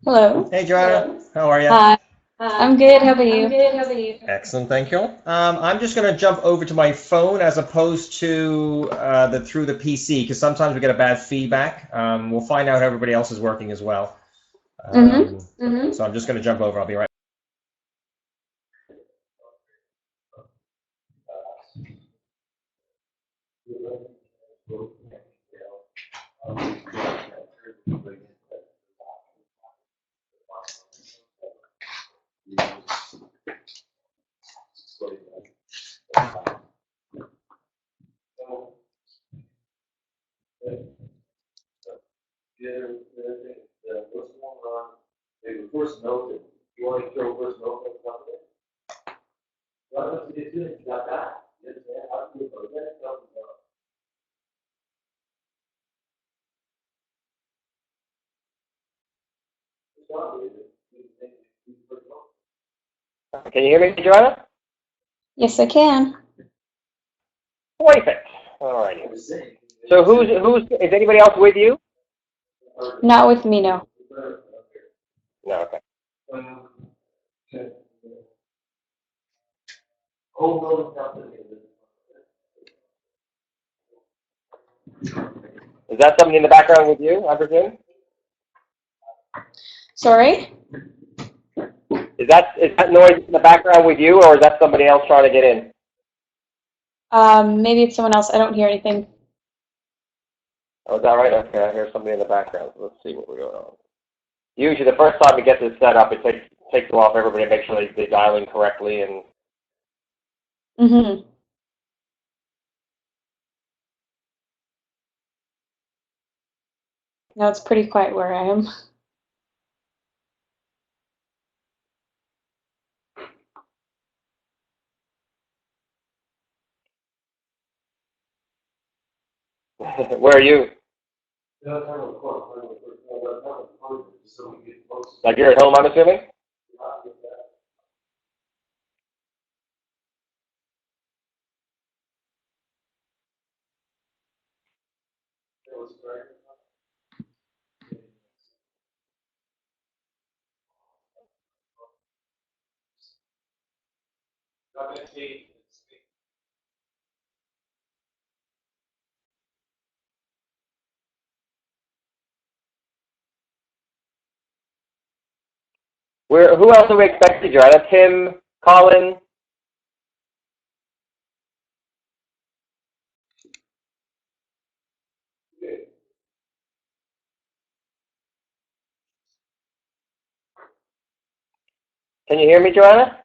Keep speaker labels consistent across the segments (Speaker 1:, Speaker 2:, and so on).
Speaker 1: Hello.
Speaker 2: Hey, Joanna. How are you?
Speaker 1: Hi. I'm good. How about you?
Speaker 2: Excellent, thank you. I'm just going to jump over to my phone as opposed to through the PC because sometimes we get a bad feedback. We'll find out how everybody else is working as well.
Speaker 1: Mm-hmm.
Speaker 2: So I'm just going to jump over. I'll be right.
Speaker 3: Can you hear me, Joanna?
Speaker 1: Yes, I can.
Speaker 3: Perfect. All righty. So is anybody else with you?
Speaker 1: Not with me, no.
Speaker 3: No, okay. Is that somebody in the background with you, I presume?
Speaker 1: Sorry?
Speaker 3: Is that noise in the background with you, or is that somebody else trying to get in?
Speaker 1: Maybe it's someone else. I don't hear anything.
Speaker 3: Oh, is that right? Okay, I hear somebody in the background. So let's see what we're going on. Usually, the first time we get this set up, it takes a while for everybody to make sure they're dialing correctly. And
Speaker 1: Mm-hmm. No, it's pretty quiet where I am.
Speaker 3: where are you? Like you're at home, I'm assuming? Who else are we expecting, Joanna? Tim, Colin? Can you hear me, Joanna?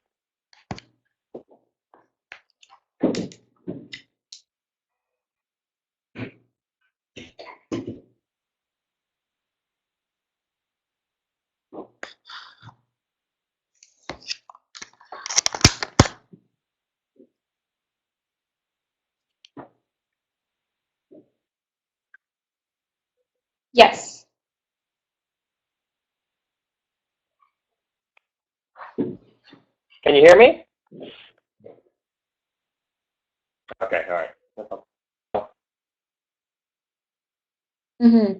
Speaker 1: Yes.
Speaker 3: Can you hear me? Okay, all right. No problem.
Speaker 1: Mm-hmm.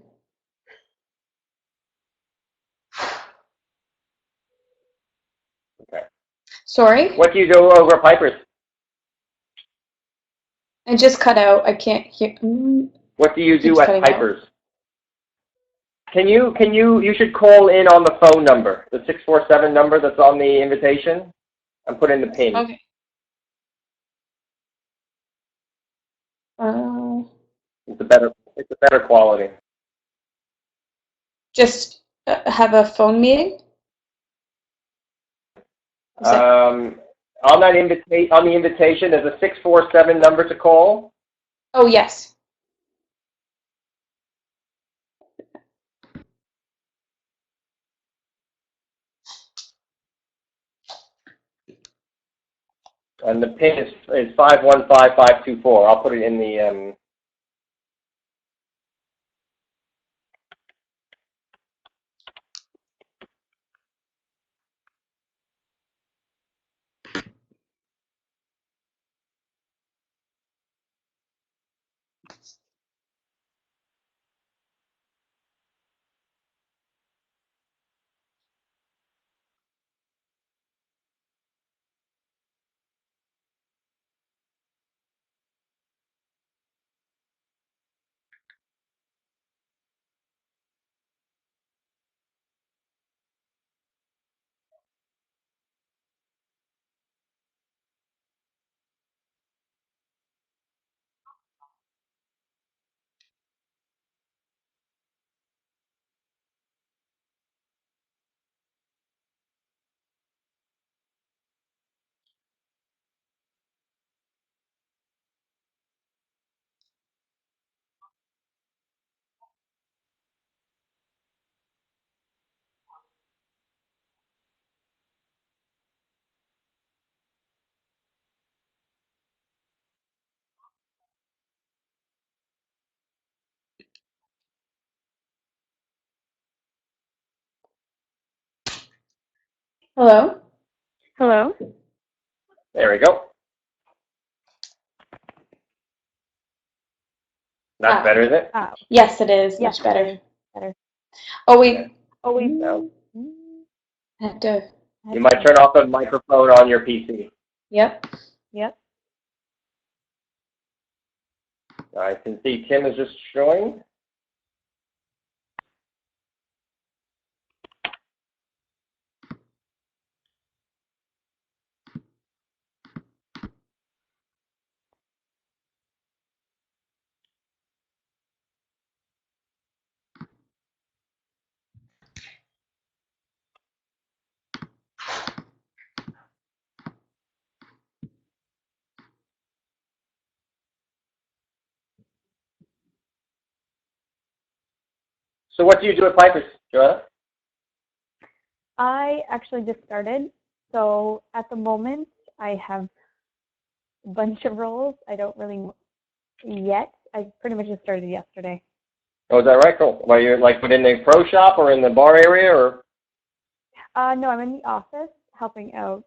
Speaker 3: Okay.
Speaker 1: Sorry?
Speaker 3: What do you do over at Piper's?
Speaker 1: I just cut out. I can't hear.
Speaker 3: What do you
Speaker 1: Keeps
Speaker 3: do at
Speaker 1: cutting out.
Speaker 3: Piper's? You should call in on the phone number, the 647 number that's on the invitation, and put in the PIN.
Speaker 1: Okay. Uh,
Speaker 3: It's a better quality.
Speaker 1: just have a phone meeting? Is that-
Speaker 3: On the invitation, there's a 647 number to call.
Speaker 1: Oh, yes.
Speaker 3: And the PIN is 515524. I'll put it in the
Speaker 1: Hello?
Speaker 4: Hello?
Speaker 3: There we go. That's better, is it?
Speaker 1: Yes, it is.
Speaker 4: Yes,
Speaker 1: Much better.
Speaker 4: better.
Speaker 1: Oh, wait.
Speaker 4: Oh, wait.
Speaker 3: No.
Speaker 1: I have to.
Speaker 3: You might turn off the microphone on your PC.
Speaker 1: Yep.
Speaker 4: Yep.
Speaker 3: I can see Tim is just showing. So what do you do at Piper's, Joanna?
Speaker 4: I actually just started. So at the moment, I have a bunch of roles. I don't really yet. I pretty much just started yesterday.
Speaker 3: Oh, is that right? Cool. Well, you're like within the pro shop or in the bar area, or?
Speaker 4: No, I'm in the office helping out.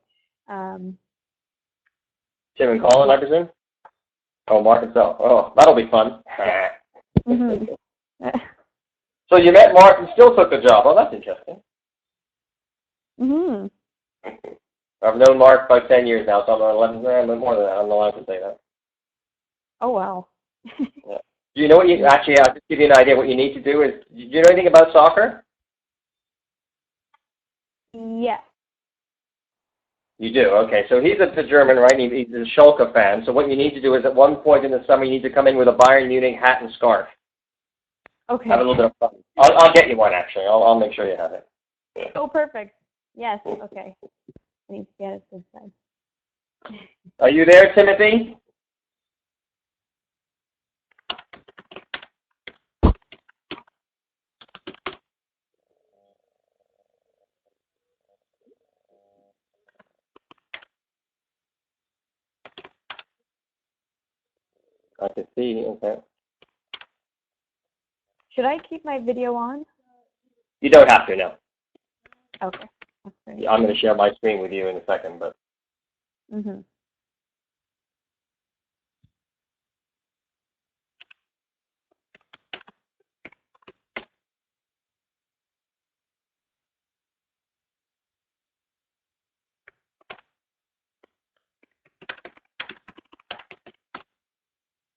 Speaker 3: Tim and Colin, I presume? Oh, Mark and Sal. Oh, that'll be fun.
Speaker 4: Mhm.
Speaker 3: So you met Mark and still took the job. Oh, that's interesting.
Speaker 4: Mhm.
Speaker 3: I've known Mark for 10 years now, so I'm 11, more than that. I'm allowed to say that.
Speaker 4: Oh wow.
Speaker 3: Yeah. Do you know what you, actually, I'll just give you an idea. What you need to do is, do you know anything about soccer?
Speaker 4: Yes.
Speaker 3: You do, okay. So he's a German, right? He's a Schalke fan. So what you need to do is at one point in the summer, you need to come in with a Bayern Munich hat and scarf.
Speaker 4: Okay.
Speaker 3: Have a little bit of fun. I'll get you one, actually. I'll make sure you have it. Yeah.
Speaker 4: Oh, perfect. Yes. Okay. I need to get it this side.
Speaker 3: Are you there, Timothy? I can see, okay.
Speaker 4: Should I keep my video on?
Speaker 3: You don't have to, no.
Speaker 4: Okay. That's great.
Speaker 3: I'm going to share my screen with you in a second, but
Speaker 4: Mhm.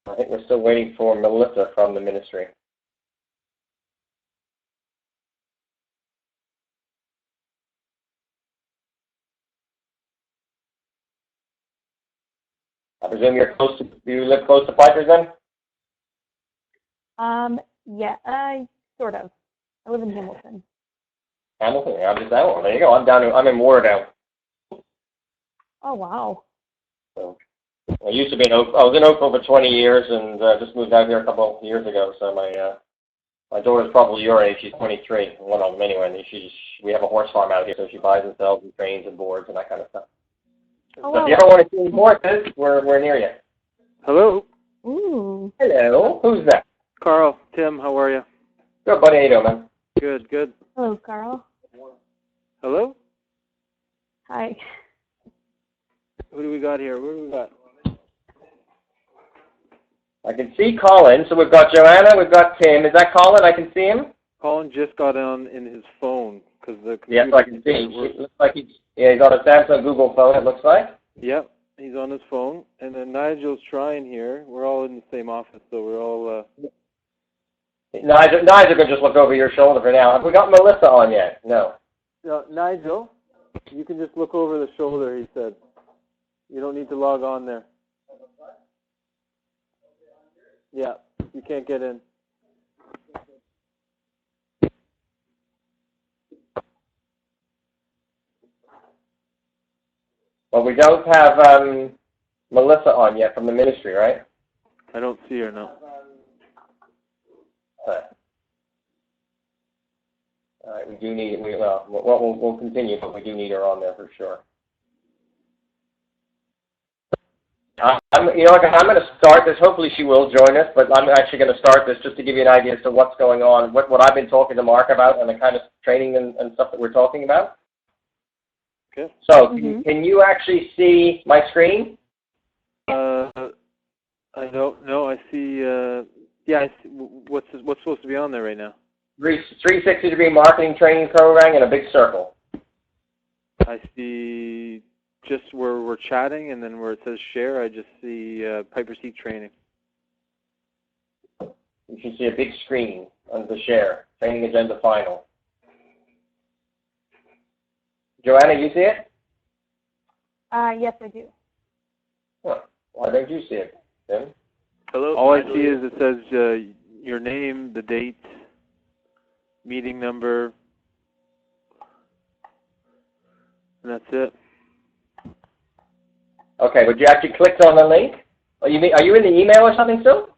Speaker 3: I think we're still waiting for Melissa from the ministry. I presume you live close to Piper's then?
Speaker 4: Yeah, sort of. I live in Hamilton.
Speaker 3: Hamilton? Yeah, I'm just out. Well, there you go. I'm in Wardown.
Speaker 4: Oh, wow.
Speaker 3: So I used to be in Oak. I was in Oakville for 20 years and just moved out here a couple of years ago. So my daughter's probably your age. She's 23. One of them anyway. And we have a horse farm out here, so she buys and sells and trains and boards and that kind of stuff.
Speaker 4: Oh,
Speaker 3: So
Speaker 4: wow.
Speaker 3: if you ever want to see any horses, we're near you.
Speaker 5: Hello.
Speaker 4: Ooh.
Speaker 3: Hello. Who's that?
Speaker 5: Carl. Tim, how are you?
Speaker 3: Good, buddy. How you doing, man?
Speaker 5: Good, good.
Speaker 4: Hello, Carl.
Speaker 5: Hello?
Speaker 4: Hi.
Speaker 5: Who do we got here? What do we got?
Speaker 3: I can see Colin. So we've got Joanna. We've got Tim. Is that Colin? I can see him.
Speaker 5: Colin just got on in his phone because the
Speaker 3: Yes, I can see. It looks like he's on a Samsung Google phone. It looks like.
Speaker 5: Yep, he's on his phone. And then Nigel's trying here. We're all in the same office, so we're all...
Speaker 3: Nigel can just look over your shoulder for now. Have we got Melissa on yet? No.
Speaker 5: Nigel, you can just look over the shoulder, he said. You don't need to log on there. Yeah, you can't get in.
Speaker 3: Well, we don't have Melissa on yet from the ministry, right?
Speaker 5: I don't see her, no.
Speaker 3: All right, we do need. We'll continue, but we do need her on there for sure. I'm going to start this. Hopefully, she will join us, but I'm actually going to start this just to give you an idea as to what's going on, what I've been talking to Mark about, and the kind of training and stuff that we're talking about.
Speaker 5: Okay.
Speaker 3: So can you actually see my screen?
Speaker 5: I don't know. I see. Yeah. I see, what's supposed to be on there right now?
Speaker 3: 360-degree marketing training program in a big circle.
Speaker 5: I see just where we're chatting, and then where it says share, I just see Piper's Heath training.
Speaker 3: You should see a big screen under the share. Training agenda final. Joanna, you see it?
Speaker 4: Yes, I do.
Speaker 3: Huh. Why don't you see it, Tim?
Speaker 5: Hello. All I see is it says your name, the date, meeting number, and that's it.
Speaker 3: Okay, but you actually clicked on the link? Are you in the email or something still?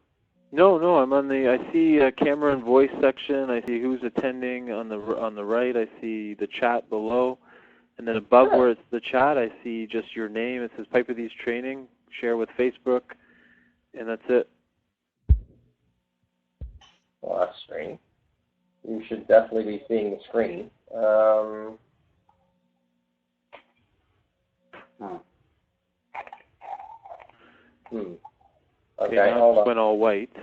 Speaker 5: No, I'm on the. I see a camera and voice section. I see who's attending on the right. I see the chat below, and then above where it's the chat, I see just your name. It says Piper Heath Training. Share with Facebook, and that's it.
Speaker 3: Well, that's strange. You should definitely be seeing the screen. Okay,
Speaker 5: now
Speaker 3: hold
Speaker 5: it
Speaker 3: on.
Speaker 5: went all white.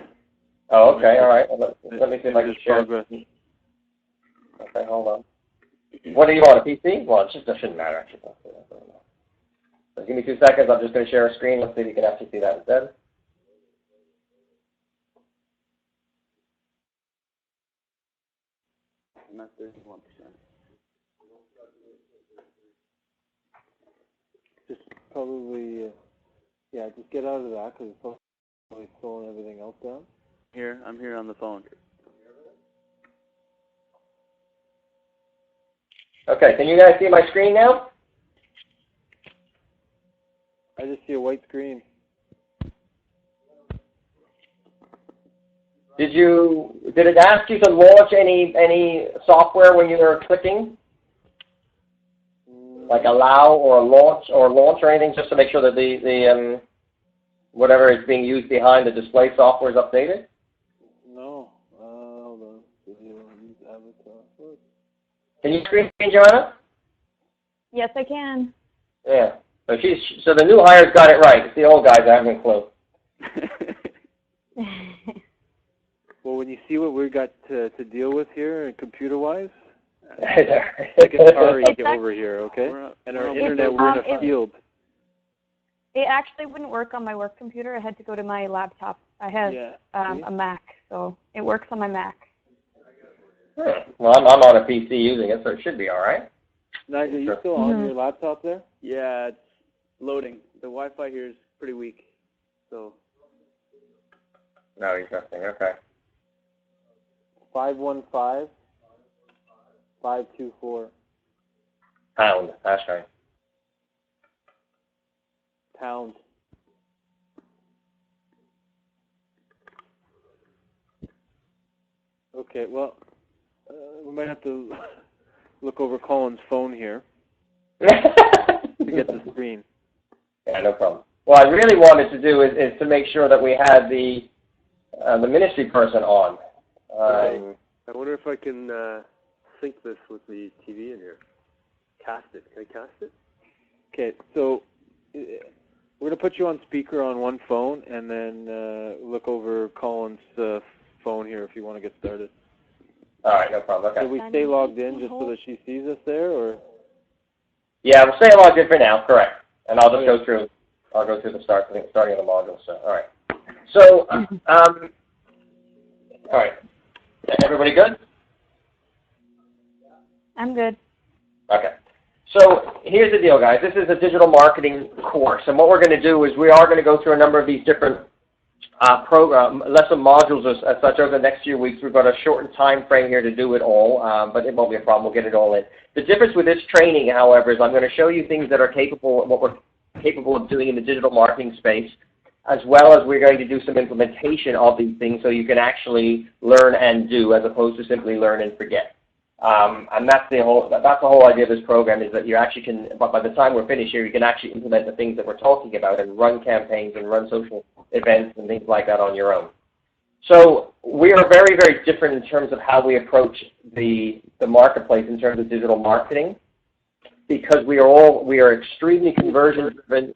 Speaker 3: Oh, okay, all right. Well, let me see if I can share.
Speaker 5: Progress.
Speaker 3: Okay, hold on. What do you want, a PC? Well, it shouldn't matter, actually. So give me 2 seconds. I'm just going to share a screen. Let's see if you can actually see that instead.
Speaker 6: I'm at 31%.
Speaker 5: Just probably, yeah, just get out of that because it's probably slowing everything else down.
Speaker 6: I'm here on the phone.
Speaker 3: Okay, can you guys see my screen now?
Speaker 5: I just see a white screen.
Speaker 3: Did it ask you to launch any software when you were clicking? Like allow or launch or anything, just to make sure that the whatever is being used behind the display software is updated?
Speaker 5: No. Hold on. Use avatar.
Speaker 3: Can you screen, Joanna?
Speaker 4: Yes, I can.
Speaker 3: Yeah. So the new hires got it right. It's the old guys that haven't a clue.
Speaker 5: Well, when you see what we got to deal with here, computer-wise,
Speaker 3: Like
Speaker 5: Atari over here, okay? And our internet, we're in a field.
Speaker 4: It actually wouldn't work on my work computer. I had to go to my laptop. I have a Mac, so it works on my Mac.
Speaker 3: Well, I'm on a PC using it, so it should be all right.
Speaker 5: Nigel, you still on your laptop there?
Speaker 6: Yeah, it's loading. The Wi-Fi here is pretty weak, so.
Speaker 3: No, interesting. Okay.
Speaker 5: 515-524.
Speaker 3: Pound. That's right.
Speaker 5: Pound. Okay, well, we might have to look over Colin's phone here to get the screen.
Speaker 3: Yeah, no problem. What I really wanted to do is to make sure that we had the ministry person on.
Speaker 7: I wonder if I can sync this with the TV in here. Cast it. Can I cast it?
Speaker 5: Okay, so we're going to put you on speaker on one phone and then look over Colin's phone here if you want to get started.
Speaker 3: All right, no problem. Okay.
Speaker 5: Should we stay logged in just so that she sees us there, or?
Speaker 3: Yeah, we'll stay logged in for now. Correct. And I'll just go through. I'll go through the starting of the module. So, all right. So, all right. Everybody good?
Speaker 4: I'm good.
Speaker 3: Okay. So here's the deal, guys. This is a digital marketing course, and what we're going to do is we are going to go through a number of these different lesson modules as such over the next few weeks. We've got a shortened time frame here to do it all, but it won't be a problem. We'll get it all in. The difference with this training, however, is I'm going to show you things that are capable, what we're capable of doing in the digital marketing space, as well as we're going to do some implementation of these things so you can actually learn and do as opposed to simply learn and forget. And that's the whole idea of this program, is that you actually can, but by the time we're finished here, you can actually implement the things that we're talking about and run campaigns and run social events and things like that on your own. So we are very, very different in terms of how we approach the marketplace in terms of digital marketing. because we are extremely conversion driven,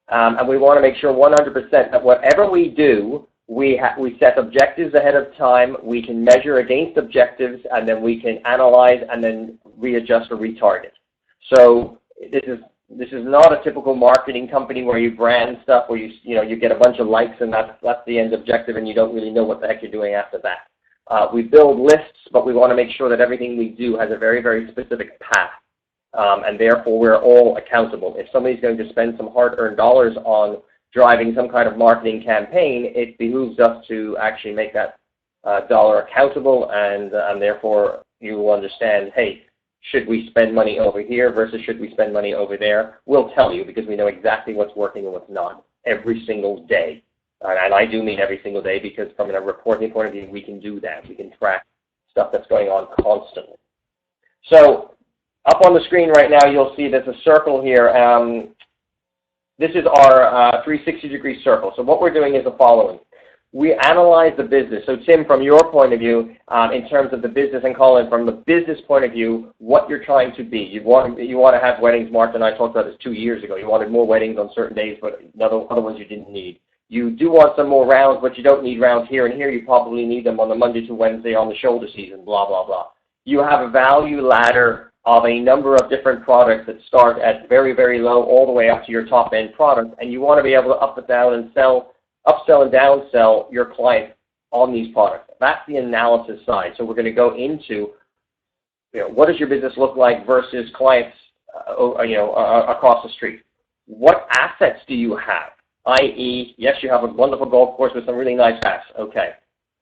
Speaker 3: and we want to make sure 100% that whatever we do, we set objectives ahead of time. We can measure against objectives, and then we can analyze and then readjust or retarget. So this is not a typical marketing company where you brand stuff, where you get a bunch of likes and that's the end objective, and you don't really know what the heck you're doing after that. We build lists, but we want to make sure that everything we do has a very, very specific path, and therefore we're all accountable. If somebody's going to spend some hard-earned dollars on driving some kind of marketing campaign, it behooves us to actually make that dollar accountable, and therefore you will understand, hey, should we spend money over here versus should we spend money over there? We'll tell you, because we know exactly what's working and what's not every single day. And I do mean every single day, because from a reporting point of view, we can do that. We can track stuff that's going on constantly. So up on the screen right now, you'll see there's a circle here. This is our 360-degree circle. So what we're doing is the following. We analyze the business. So Tim, from your point of view, in terms of the business, and Colin, from the business point of view, what you're trying to be. You want to have weddings. Mark and I talked about this 2 years ago. You wanted more weddings on certain days, but other ones you didn't need. You do want some more rounds, but you don't need rounds here and here. You probably need them on the Monday to Wednesday on the shoulder season, blah, blah, blah. You have a value ladder of a number of different products that start at very, very low all the way up to your top-end product, and you want to be able to up and down and upsell and downsell your client on these products. That's the analysis side. So we're going to go into, what does your business look like versus clients, across the street? What assets do you have? I.e., yes, you have a wonderful golf course with some really nice hats. Okay.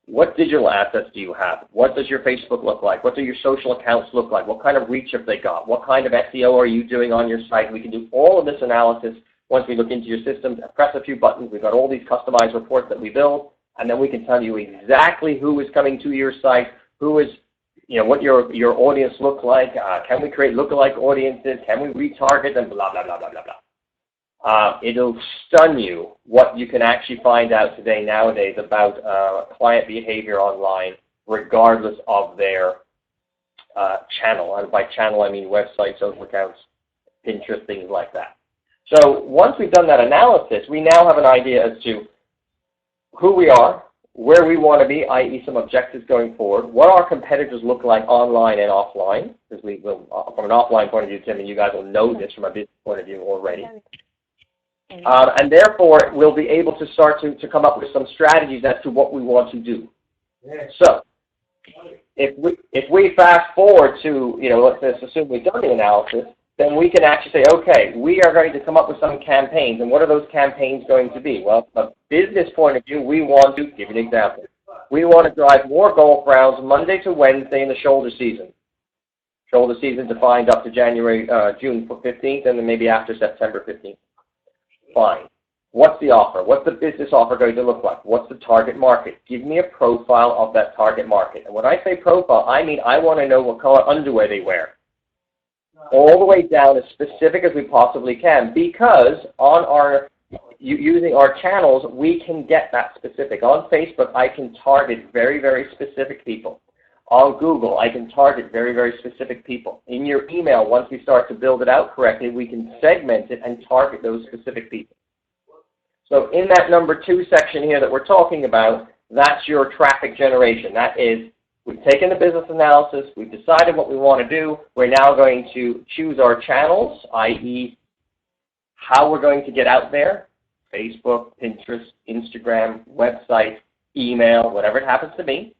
Speaker 3: What digital assets do you have? What does your Facebook look like? What do your social accounts look like? What kind of reach have they got? What kind of SEO are you doing on your site? We can do all of this analysis once we look into your system, press a few buttons. We've got all these customized reports that we build, and then we can tell you exactly who is coming to your site, who is, what your audience looks like. Can we create lookalike audiences? Can we retarget them? Blah, blah, blah, blah, blah, blah. It'll stun you what you can actually find out nowadays about client behavior online, regardless of their channel. And by channel, I mean websites, social accounts, Pinterest, things like that. So once we've done that analysis, we now have an idea as to who we are, where we want to be, i.e. some objectives going forward, what our competitors look like online and offline, because we will, from an offline point of view, Tim, and you guys will know this from a business point of view already. And therefore, we'll be able to start to come up with some strategies as to what we want to do. So if we fast forward to, let's assume we've done the analysis, then we can actually say, okay, we are going to come up with some campaigns. And what are those campaigns going to be? Well, from a business point of view, we want to, give you an example, we want to drive more golf rounds Monday to Wednesday in the shoulder season. Shoulder season defined up to June 15th, and then maybe after September 15th. Fine. What's the offer? What's the business offer going to look like? What's the target market? Give me a profile of that target market. And when I say profile, I mean I want to know what color underwear they wear. All the way down as specific as we possibly can, because on using our channels, we can get that specific. On Facebook, I can target very, very specific people. On Google, I can target very, very specific people. In your email, once we start to build it out correctly, we can segment it and target those specific people. So in that number 2 section here that we're talking about, that's your traffic generation. That is, we've taken the business analysis, we've decided what we want to do, we're now going to choose our channels, i.e. how we're going to get out there, Facebook, Pinterest, Instagram, website, email, whatever it happens to be,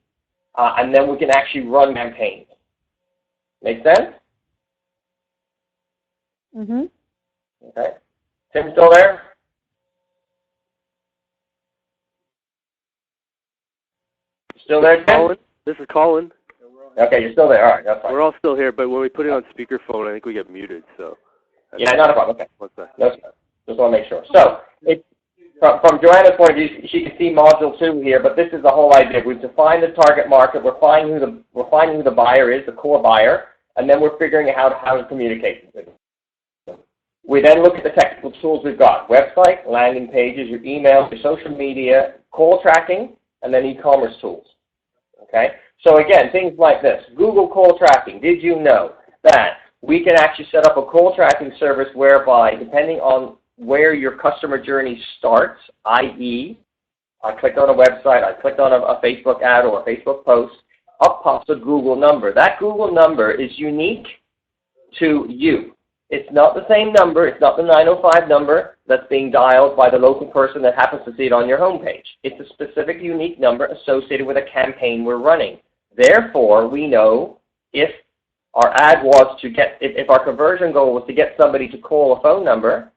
Speaker 3: and then we can actually run campaigns. Make sense?
Speaker 4: Mm-hmm.
Speaker 3: Okay. Tim, still there? Still there, Tim?
Speaker 7: Colin? This is Colin.
Speaker 3: Okay, you're still there. All right, that's fine.
Speaker 7: We're all still here, but when we put it on speakerphone, I think we get muted. So.
Speaker 3: Yeah, not a problem. Okay.
Speaker 7: What's that?
Speaker 3: That's good. Just want to make sure. So, from Joanna's point of view, she can see module 2 here, but this is the whole idea. We've defined the target market. We're finding who the buyer is, the core buyer, and then we're figuring out how to communicate with them. We then look at the technical tools we've got: website, landing pages, your email, your social media, call tracking, and then e-commerce tools. Okay. So again, things like this: Google call tracking. Did you know that we can actually set up a call tracking service whereby, depending on where your customer journey starts, i.e., I clicked on a website, I clicked on a Facebook ad or a Facebook post, up pops a Google number. That Google number is unique to you. It's not the same number. It's not the 905 number that's being dialed by the local person that happens to see it on your homepage. It's a specific, unique number associated with a campaign we're running. Therefore, we know if our ad was to get, if our conversion goal was to get somebody to call a phone number,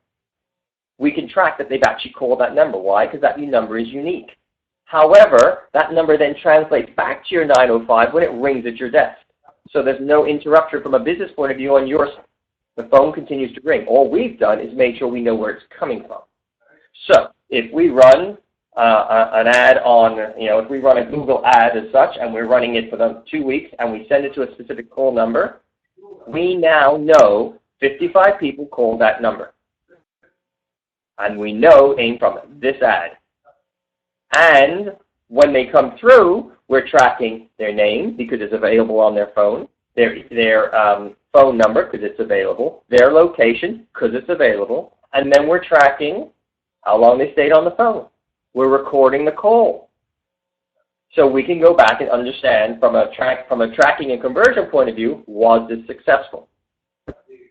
Speaker 3: we can track that they've actually called that number. Why? Because that number is unique. However, that number then translates back to your 905 when it rings at your desk. So there's no interruption from a business point of view on your side. The phone continues to ring. All we've done is made sure we know where it's coming from. So if we run an ad on, if we run a Google ad as such, and we're running it for the 2 weeks, and we send it to a specific call number, we now know 55 people called that number. And we know it came from this ad. And when they come through, we're tracking their name because it's available on their phone, their phone number because it's available, their location because it's available, and then we're tracking how long they stayed on the phone. We're recording the call. So we can go back and understand from a tracking and conversion point of view, was this successful?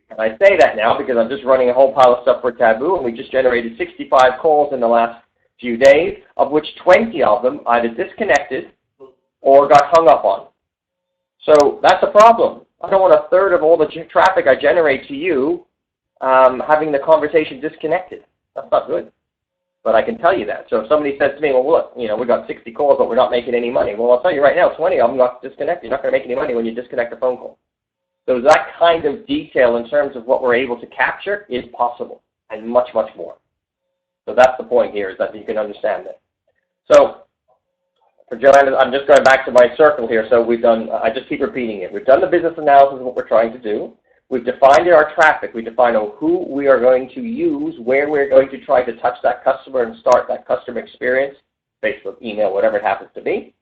Speaker 3: And I say that now because I'm just running a whole pile of stuff for Taboo, and we just generated 65 calls in the last few days, of which 20 of them either disconnected or got hung up on. So that's a problem. I don't want a third of all the traffic I generate to you having the conversation disconnected. That's not good. But I can tell you that. So if somebody says to me, well, look, we got 60 calls, but we're not making any money. Well, I'll tell you right now, 20 of them got disconnected. You're not going to make any money when you disconnect a phone call. So that kind of detail in terms of what we're able to capture is possible, and much, much more. So that's the point here, is that you can understand that. So for Joanna, I'm just going back to my circle here. So we've done, I just keep repeating it. We've done the business analysis of what we're trying to do. We've defined our traffic. We define who we are going to use, where we're going to try to touch that customer and start that customer experience, Facebook, email, whatever it happens to be.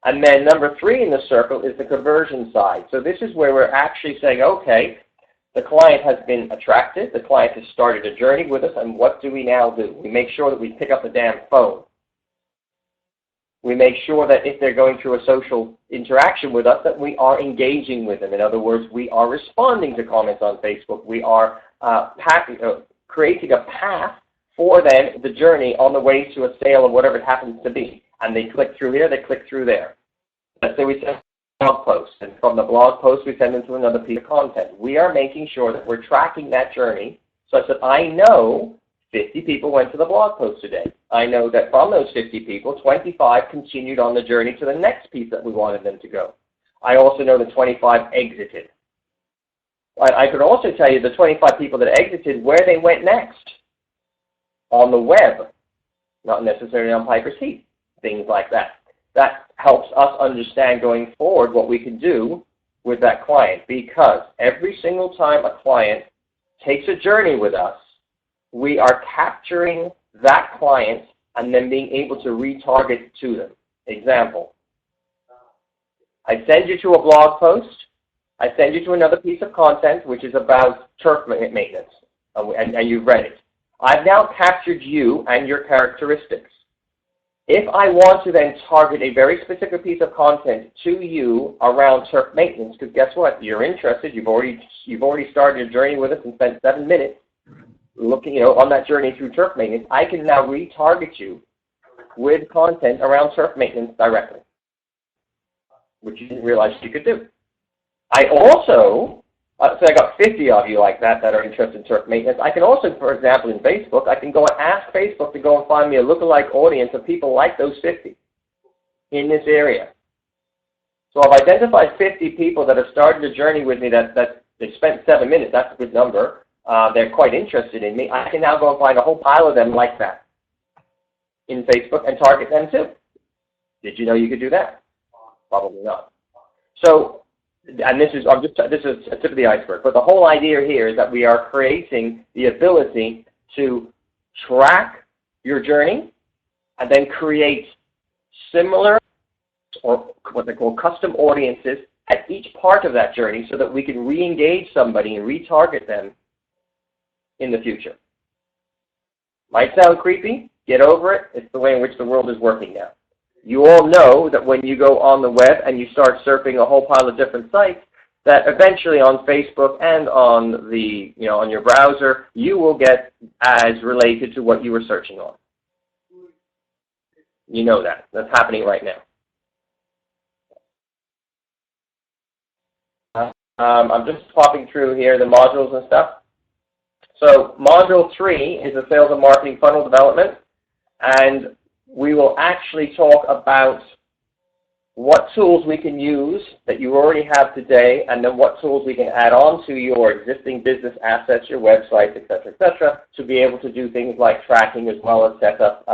Speaker 3: And then number 3 in the circle is the conversion side. So this is where we're actually saying, okay, the client has been attracted, the client has started a journey with us, and what do we now do? We make sure that we pick up the damn phone. We make sure that if they're going through a social interaction with us, that we are engaging with them. In other words, we are responding to comments on Facebook. We are creating a path for them, the journey on the way to a sale or whatever it happens to be. And they click through here, they click through there. Let's say we send a blog post, and from the blog post we send them to another piece of content. We are making sure that we're tracking that journey such that I know 50 people went to the blog post today. I know that from those 50 people, 25 continued on the journey to the next piece that we wanted them to go. I also know that 25 exited. I could also tell you the 25 people that exited where they went next. On the web, not necessarily on Piper's Heath, things like that. That helps us understand going forward what we can do with that client, because every single time a client takes a journey with us, we are capturing that client and then being able to retarget to them. Example, I send you to a blog post, I send you to another piece of content which is about turf maintenance, and you've read it. I've now captured you and your characteristics. If I want to then target a very specific piece of content to you around turf maintenance, because guess what? You're interested. You've already started a journey with us and spent 7 minutes looking, on that journey through turf maintenance. I can now retarget you with content around turf maintenance directly, which you didn't realize you could do. I also, so I got 50 of you like that are interested in turf maintenance. I can also, for example, in Facebook, I can go and ask Facebook to go and find me a lookalike audience of people like those 50 in this area. So I've identified 50 people that have started a journey with me that they spent 7 minutes. That's a good number. They're quite interested in me. I can now go and find a whole pile of them like that in Facebook and target them too. Did you know you could do that? Probably not. So, and this is a tip of the iceberg, but the whole idea here is that we are creating the ability to track your journey and then create similar, or what they call custom audiences at each part of that journey so that we can re-engage somebody and retarget them in the future. Might sound creepy. Get over it. It's the way in which the world is working now. You all know that when you go on the web and you start surfing a whole pile of different sites, that eventually on Facebook and on the, on your browser, you will get ads related to what you were searching on. You know that. That's happening right now. I'm just popping through here the modules and stuff. So module 3 is a sales and marketing funnel development, and we will actually talk about what tools we can use that you already have today, and then what tools we can add on to your existing business assets, your website, et cetera, to be able to do things like tracking as well as set up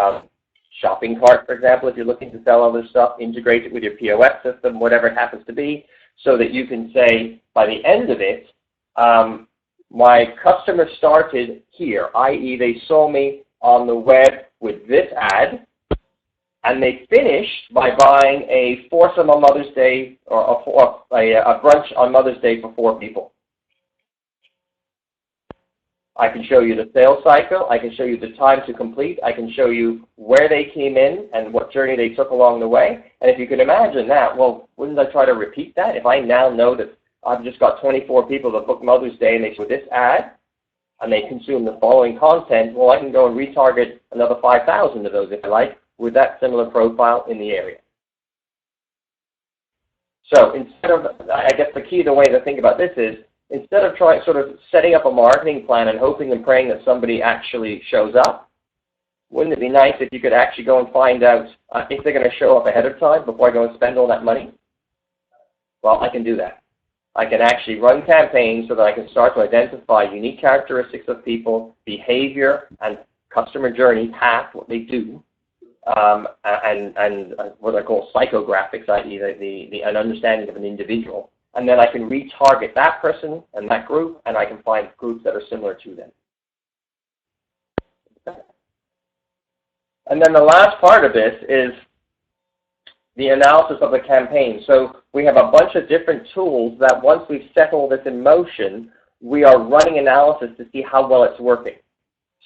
Speaker 3: shopping cart, for example, if you're looking to sell other stuff, integrate it with your POS system, whatever it happens to be, so that you can say, by the end of it, my customer started here, i.e. they saw me on the web with this ad, and they finished by buying a foursome on Mother's Day or a brunch on Mother's Day for 4 people. I can show you the sales cycle. I can show you the time to complete. I can show you where they came in and what journey they took along the way. And if you can imagine that, well, wouldn't I try to repeat that? If I now know that I've just got 24 people that booked Mother's Day and they saw this ad and they consume the following content, well, I can go and retarget another 5,000 of those, if I like, with that similar profile in the area. So instead of, I guess the key, the way to think about this is, instead of trying sort of setting up a marketing plan and hoping and praying that somebody actually shows up, wouldn't it be nice if you could actually go and find out if they're going to show up ahead of time before I go and spend all that money? Well, I can do that. I can actually run campaigns so that I can start to identify unique characteristics of people, behavior, and customer journey path, what they do, and what I call psychographics, i.e. an understanding of an individual. And then I can retarget that person and that group, and I can find groups that are similar to them. And then the last part of this is the analysis of the campaign. So we have a bunch of different tools that once we've set all this in motion, we are running analysis to see how well it's working.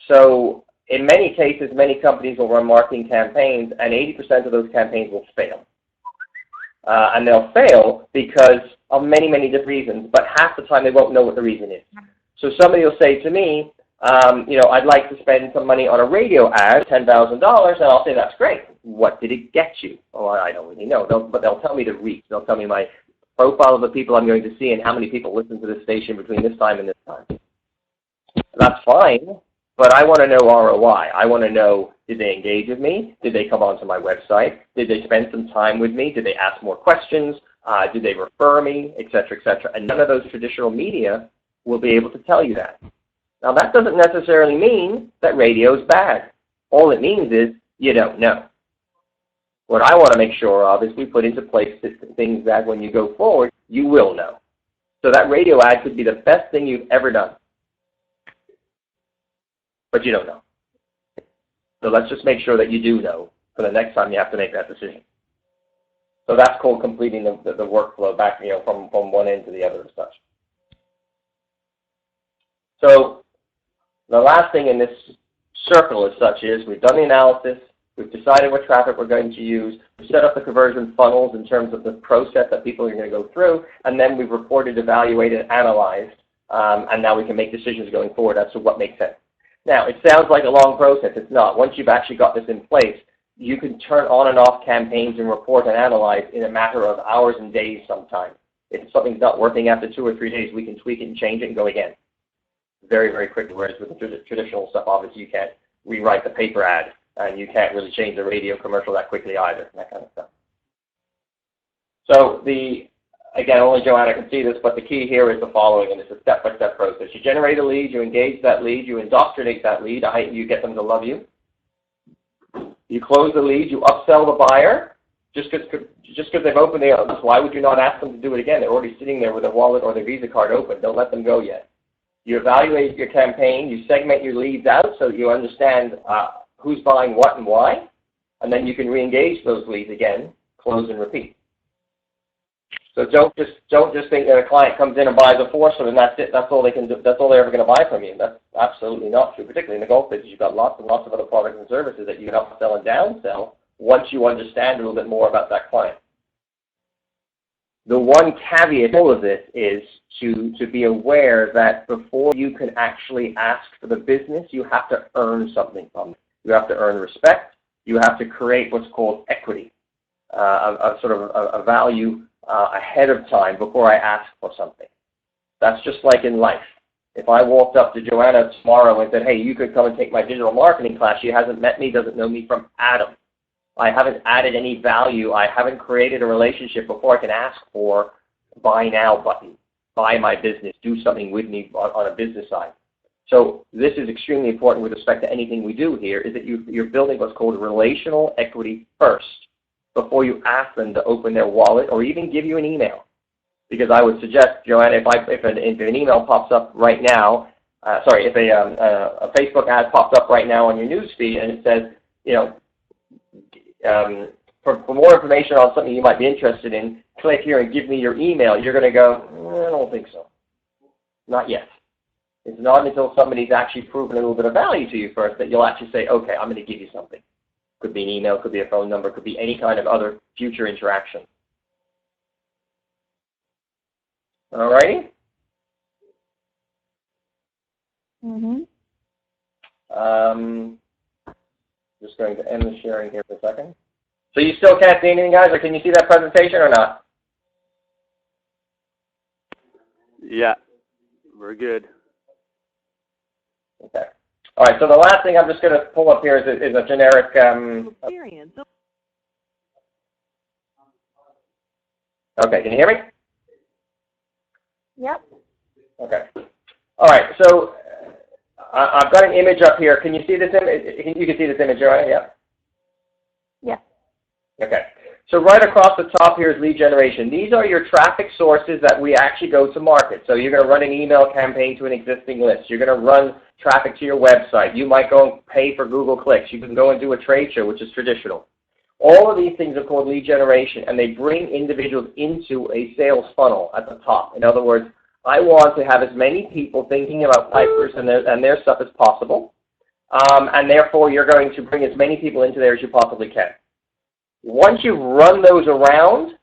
Speaker 3: So in many cases, many companies will run marketing campaigns, and 80% of those campaigns will fail. And they'll fail because of many, many different reasons, but half the time they won't know what the reason is. So somebody will say to me, I'd like to spend some money on a radio ad, $10,000, and I'll say, that's great. What did it get you? Oh, I don't really know, but they'll tell me the reach. They'll tell me my profile of the people I'm going to see and how many people listen to this station between this time and this time. That's fine, but I want to know ROI. I want to know, did they engage with me? Did they come onto my website? Did they spend some time with me? Did they ask more questions? Did they refer me, et cetera, et cetera? And none of those traditional media will be able to tell you that. Now, that doesn't necessarily mean that radio is bad. All it means is you don't know. What I want to make sure of is we put into place things that when you go forward, you will know. So that radio ad could be the best thing you've ever done. But you don't know. So let's just make sure that you do know for the next time you have to make that decision. So that's called completing the workflow back, from one end to the other and such. So the last thing in this circle as such is we've done the analysis, we've decided what traffic we're going to use, we've set up the conversion funnels in terms of the process that people are going to go through, and then we've reported, evaluated, analyzed, and now we can make decisions going forward as to what makes sense. Now, it sounds like a long process. It's not. Once you've actually got this in place, you can turn on and off campaigns and report and analyze in a matter of hours and days sometimes. If something's not working after 2 or 3 days, we can tweak it and change it and go again. Very, very quickly, whereas with the traditional stuff, obviously you can't rewrite the paper ad, and you can't really change the radio commercial that quickly either, that kind of stuff. So again, only Joanna can see this, but the key here is the following, and it's a step-by-step process. You generate a lead, you engage that lead, you indoctrinate that lead, i.e. you get them to love you. You close the lead, you upsell the buyer. Just because they've opened the office, why would you not ask them to do it again? They're already sitting there with their wallet or their Visa card open. Don't let them go yet. You evaluate your campaign, you segment your leads out so that you understand who's buying what and why, and then you can re-engage those leads again, close and repeat. So don't just think that a client comes in and buys a foursome and that's it. That's all they can do. That's all they're ever going to buy from you. That's absolutely not true. Particularly in the golf business, you've got lots and lots of other products and services that you can upsell and downsell once you understand a little bit more about that client. The one caveat to all of this is to be aware that before you can actually ask for the business, you have to earn something from it. You have to earn respect. You have to create what's called equity, a value ahead of time before I ask for something. That's just like in life. If I walked up to Joanna tomorrow and said, hey, you could come and take my digital marketing class, she hasn't met me, doesn't know me from Adam. I haven't added any value. I haven't created a relationship before I can ask for buy now button, buy my business, do something with me on a business side. So this is extremely important with respect to anything we do here, is that you're building what's called relational equity first before you ask them to open their wallet or even give you an email. Because I would suggest, Joanna, if an email pops up right now, if a Facebook ad pops up right now on your news feed and it says, for more information on something you might be interested in, click here and give me your email, you're going to go, I don't think so. Not yet. It's not until somebody's actually proven a little bit of value to you first that you'll actually say, okay, I'm going to give you something. Could be an email, could be a phone number, could be any kind of other future interaction. All righty?
Speaker 4: Mm-hmm.
Speaker 3: Just going to end the sharing here for a second. So you still can't see anything, guys, or can you see that presentation or not?
Speaker 7: Yeah, we're good.
Speaker 3: Okay. All right, so the last thing I'm just going to pull up here is a generic
Speaker 8: experience.
Speaker 3: Okay, can you hear me?
Speaker 4: Yep.
Speaker 3: Okay. All right, so I've got an image up here. Can you see this image? You can see this image, right? Yeah?
Speaker 4: Yes.
Speaker 3: Okay. So right across the top here is lead generation. These are your traffic sources that we actually go to market. So you're going to run an email campaign to an existing list. You're going to run traffic to your website. You might go and pay for Google clicks. You can go and do a trade show, which is traditional. All of these things are called lead generation, and they bring individuals into a sales funnel at the top. In other words, I want to have as many people thinking about pipers and their stuff as possible, and therefore you're going to bring as many people into there as you possibly can. Once you've run those around,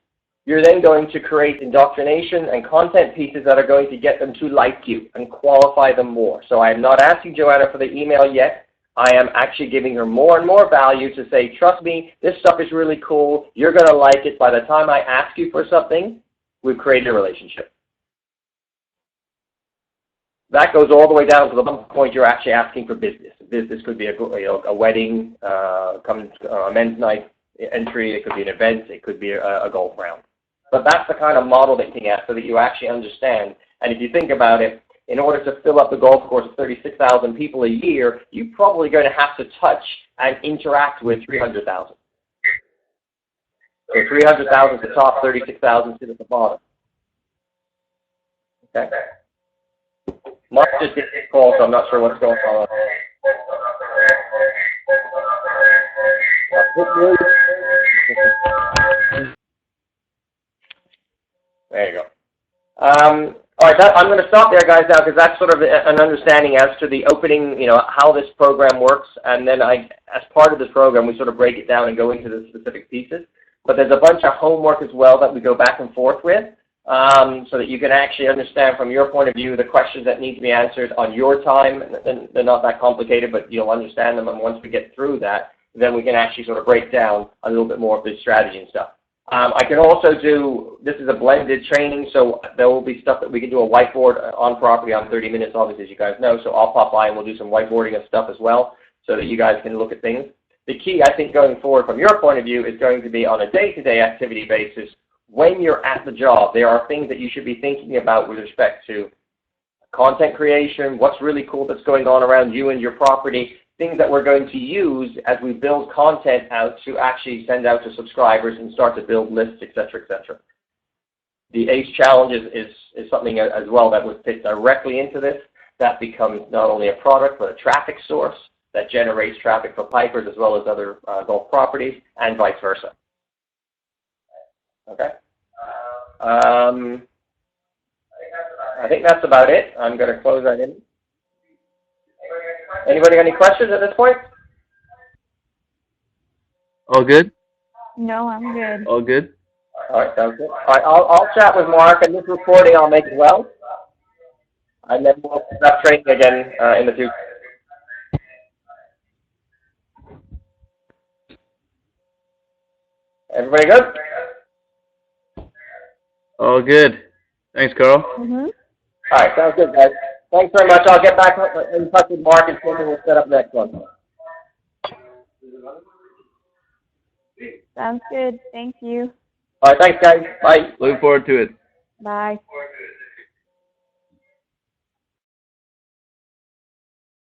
Speaker 3: you're then going to create indoctrination and content pieces that are going to get them to like you and qualify them more. So I am not asking Joanna for the email yet. I am actually giving her more and more value to say, trust me, this stuff is really cool. You're going to like it. By the time I ask you for something, we've created a relationship. That goes all the way down to the point you're actually asking for business. Business could be a wedding, a men's night entry. It could be an event. It could be a golf round. But that's the kind of model that you can get so that you actually understand. And if you think about it, in order to fill up the golf course of 36,000 people a year, you're probably going to have to touch and interact with 300,000. So 300,000 at the top, 36,000 sit at the bottom. Okay. Mark just gets a call, so I'm not sure what's going on. There you go. All right, I'm going to stop there, guys, now, because that's sort of an understanding as to the opening, how this program works. And then as part of this program, we sort of break it down and go into the specific pieces. But there's a bunch of homework as well that we go back and forth with, so that you can actually understand from your point of view the questions that need to be answered on your time. They're not that complicated, but you'll understand them. And once we get through that, then we can actually sort of break down a little bit more of the strategy and stuff. I can also do, this is a blended training, so there will be stuff that we can do a whiteboard on property on 30 minutes, obviously, as you guys know. So I'll pop by and we'll do some whiteboarding of stuff as well so that you guys can look at things. The key, I think, going forward from your point of view is going to be on a day-to-day activity basis. When you're at the job, there are things that you should be thinking about with respect to content creation, what's really cool that's going on around you and your property, things that we're going to use as we build content out to actually send out to subscribers and start to build lists, et cetera, et cetera. The ACE challenge is something as well that would fit directly into this. That becomes not only a product, but a traffic source that generates traffic for pipers as well as other golf properties and vice versa. Okay? I think that's about it. I'm going to close that in. Anybody got any questions at this point?
Speaker 8: All good?
Speaker 4: No, I'm good.
Speaker 8: All good?
Speaker 3: All right, sounds good. All right, I'll chat with Mark, and this recording I'll make as well. And then we'll start training again in the future. Everybody good?
Speaker 8: All good. Thanks, Carl.
Speaker 4: Mhm.
Speaker 3: All right, sounds good, guys. Thanks very much. I'll get back in touch with Mark and Tim, and we'll set up next one.
Speaker 4: Sounds good. Thank you.
Speaker 3: All right, thanks, guys. Bye.
Speaker 8: Looking forward to it.
Speaker 4: Bye.